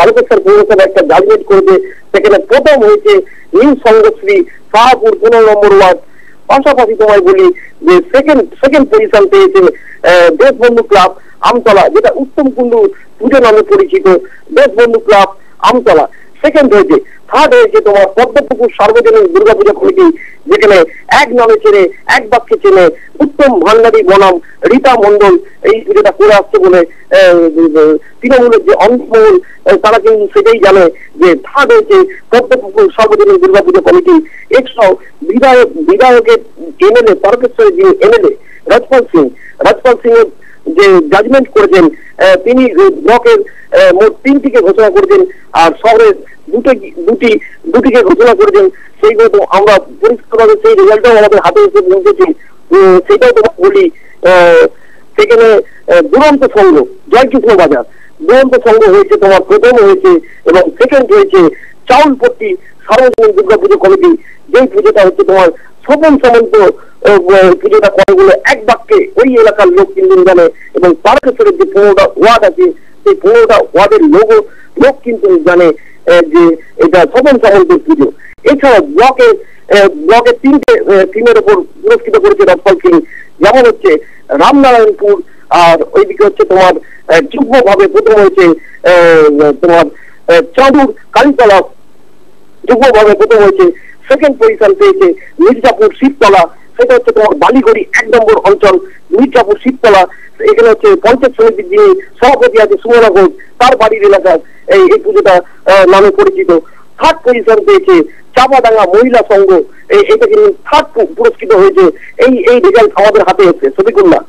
তারকেশ্বর পৌরসভা একটা জাজমেন্ট করেছে, সেখানে প্রথম হয়েছে নিউ সঙ্গশ্রী শাহপুর 15 নম্বর ওয়ার্ড। পাশাপাশি তোমায় বলি যে সেকেন্ড পজিশন পেয়েছে দেশবন্ধু ক্লাব আমতলা, যেটা উত্তম কুণ্ডু পুজো নামে পরিচিত দেশবন্ধু ক্লাব আমতলা সেকেন্ড হয়েছে। থার্ড হয়েছে তোমার পদ্মপুকুর সার্বজনীন দুর্গাপূজা কমিটি, যেখানে এক নামে চেনে এক বাক্যে চেনে উত্তম ভান্ডারী বনাম রীতা মন্ডল এই পুজোটা করে আসছে বলে তৃণমূলের যে অন্তমহল তারা কিন্তু সেটাই জানে যে থার্ড হয়েছে পদ্মপুকুর সার্বজনীন দুর্গাপূজা কমিটি। এছাড়াও বিধায়কের এমএলএ তারকেশ্বরের যিনি এমএলএ রাজপাল সিং এর যে জাজমেন্ট করেছেন, তিনি ব্লকের মোট 3টিকে ঘোষণা করেছেন আর শহরের দুটিকে ঘোষণা করেছেন। সেইগুলো তো আমরা পরিষ্কারভাবে সেই রেজাল্টটাও আমাদের হাতে এসে পৌঁছেছি। সেটাও তো বলি, সেখানে দুরন্ত সংঘ জয়কৃষ্ণ বাজার দুরন্ত সংঘ হয়েছে তোমার প্রথম হয়েছে, এবং সেকেন্ড হয়েছে চাউলপট্টি সার্বজনীন দুর্গাপুজো কমিটি, যেই পুজোটা হচ্ছে তোমার স্বপন সামন্ত পুজোটা করে বলে এক বাক্যে ওই এলাকার লোক কিন্তু জানে। এবং তারকেশ্বরের যে 15টা ওয়ার্ড আছে সেই 15টা ওয়ার্ডের লোক কিন্তু জানে যে এটা স্বপন সামন্তের পুজো। এছাড়া ব্লকে 3টে টিমের ওপর পুরস্কৃত করেছে রাজপাল সিং, যেমন হচ্ছে রামনারায়ণপুর, আর ওইদিকে হচ্ছে তোমার যুগ্মভাবে প্রথম হয়েছে তোমার চাঁদুর কালীতলা, যুগ্মভাবে প্রথম হয়েছে। সেকেন্ড পজিশন পেয়েছে মির্জাপুর শিবতলা, সেটা হচ্ছে তোমার বালিগড়ি 1 নম্বর অঞ্চল মির্জাপুর শিবতলা। এখানে হচ্ছে পঞ্চায়েত সমিতির যিনি সভাপতি আছে সুমনা ঘোষ, তার বাড়ির এলাকায় এই পুজোটা নামে পরিচিত। থার্ড পজিশন পেয়েছে চাপাডাঙ্গা মহিলা সংঘ, এটা কিন্তু থার্ড পুরস্কৃত হয়েছে। এই রেজাল্ট আমাদের হাতে এসেছে। সফিকুল্লাহ।